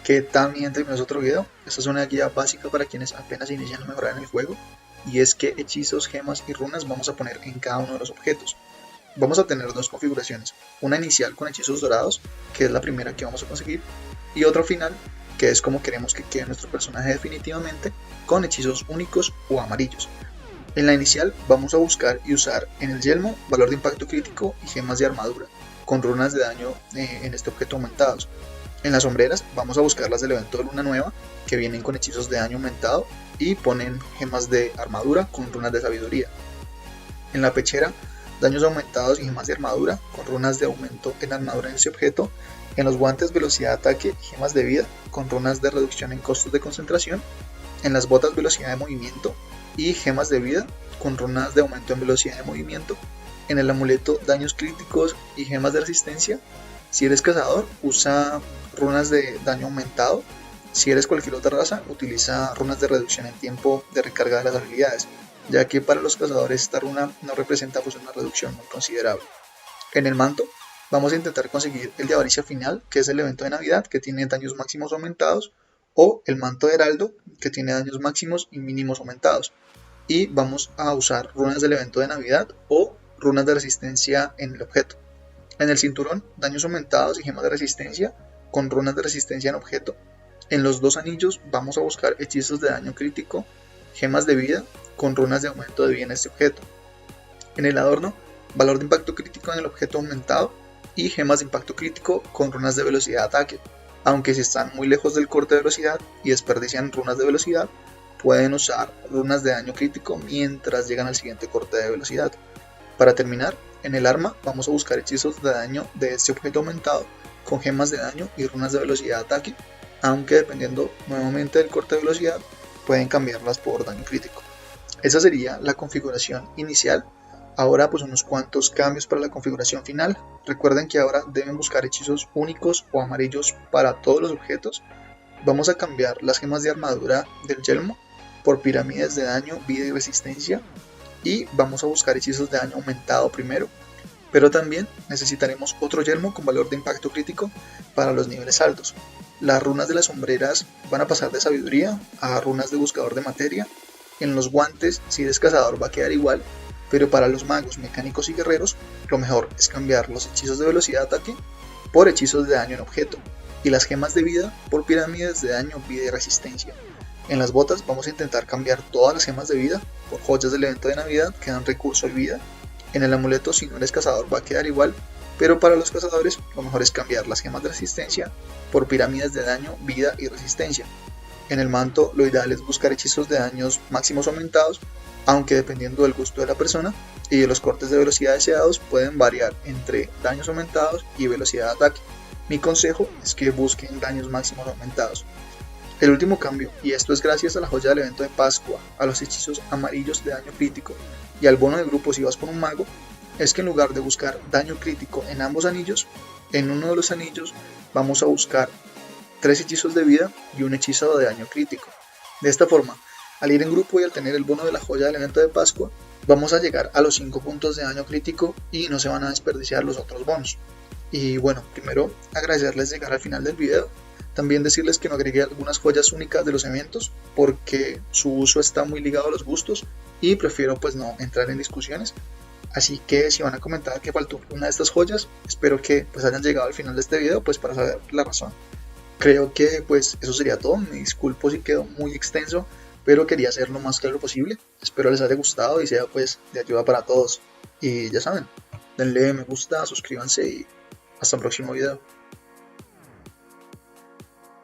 ¿Qué tal, mi gente? Bienvenidos a otro video. Esta es una guía básica para quienes apenas inician a mejorar en el juego, y es qué hechizos, gemas y runas vamos a poner en cada uno de los objetos. Vamos a tener dos configuraciones, una inicial con hechizos dorados, que es la primera que vamos a conseguir, y otra final, que es como queremos que quede nuestro personaje definitivamente, con hechizos únicos o amarillos. En la inicial vamos a buscar y usar en el yelmo valor de impacto crítico y gemas de armadura, con runas de daño en este objeto aumentados. En las sombreras vamos a buscar las del evento de luna nueva, que vienen con hechizos de daño aumentado y ponen gemas de armadura con runas de sabiduría. En la pechera, daños aumentados y gemas de armadura con runas de aumento en armadura en ese objeto. En los guantes, velocidad de ataque y gemas de vida con runas de reducción en costos de concentración. En las botas, velocidad de movimiento y gemas de vida con runas de aumento en velocidad de movimiento. En el amuleto, daños críticos y gemas de resistencia. Si eres cazador, usa runas de daño aumentado. Si eres cualquier otra raza, utiliza runas de reducción en tiempo de recarga de las habilidades, ya que para los cazadores esta runa no representa pues una reducción muy considerable. En el manto, vamos a intentar conseguir el de avaricia final, que es el evento de Navidad, que tiene daños máximos aumentados, o el manto de heraldo, que tiene daños máximos y mínimos aumentados. Y vamos a usar runas del evento de Navidad o runas de resistencia en el objeto. En el cinturón, daños aumentados y gemas de resistencia con runas de resistencia en objeto. En los dos anillos vamos a buscar hechizos de daño crítico, gemas de vida con runas de aumento de vida en este objeto. En el adorno, valor de impacto crítico en el objeto aumentado y gemas de impacto crítico con runas de velocidad de ataque. Aunque si están muy lejos del corte de velocidad y desperdician runas de velocidad, pueden usar runas de daño crítico mientras llegan al siguiente corte de velocidad. Para terminar, en el arma vamos a buscar hechizos de daño de este objeto aumentado con gemas de daño y runas de velocidad de ataque, aunque dependiendo nuevamente del corte de velocidad pueden cambiarlas por daño crítico. Esa sería la configuración inicial. Ahora pues unos cuantos cambios para la configuración final. Recuerden que ahora deben buscar hechizos únicos o amarillos para todos los objetos. Vamos a cambiar las gemas de armadura del yelmo por pirámides de daño, vida y resistencia. Y vamos a buscar hechizos de daño aumentado primero, pero también necesitaremos otro yelmo con valor de impacto crítico para los niveles altos. Las runas de las sombreras van a pasar de sabiduría a runas de buscador de materia. En los guantes, si eres cazador, va a quedar igual, pero para los magos, mecánicos y guerreros, lo mejor es cambiar los hechizos de velocidad de ataque por hechizos de daño en objeto, y las gemas de vida por pirámides de daño, vida y resistencia. En las botas vamos a intentar cambiar todas las gemas de vida por joyas del evento de Navidad que dan recurso y vida. En el amuleto, si no eres cazador, va a quedar igual, pero para los cazadores lo mejor es cambiar las gemas de resistencia por pirámides de daño, vida y resistencia. En el manto, lo ideal es buscar hechizos de daños máximos aumentados, aunque dependiendo del gusto de la persona y de los cortes de velocidad deseados pueden variar entre daños aumentados y velocidad de ataque. Mi consejo es que busquen daños máximos aumentados. El último cambio, y esto es gracias a la joya del evento de Pascua, a los hechizos amarillos de daño crítico y al bono de grupo si vas con un mago, es que en lugar de buscar daño crítico en ambos anillos, en uno de los anillos vamos a buscar 3 hechizos de vida y un hechizo de daño crítico. De esta forma, al ir en grupo y al tener el bono de la joya del evento de Pascua, vamos a llegar a los 5 puntos de daño crítico y no se van a desperdiciar los otros bonos. Y bueno, primero agradecerles llegar al final del video. También decirles que no agregué algunas joyas únicas de los eventos porque su uso está muy ligado a los gustos y prefiero pues no entrar en discusiones. Así que si van a comentar que faltó una de estas joyas, espero que pues hayan llegado al final de este video pues para saber la razón. Creo que pues eso sería todo. Me disculpo si quedó muy extenso, pero quería hacer lo más claro posible. Espero les haya gustado y sea pues de ayuda para todos. Y ya saben, denle me gusta, suscríbanse y hasta el próximo video.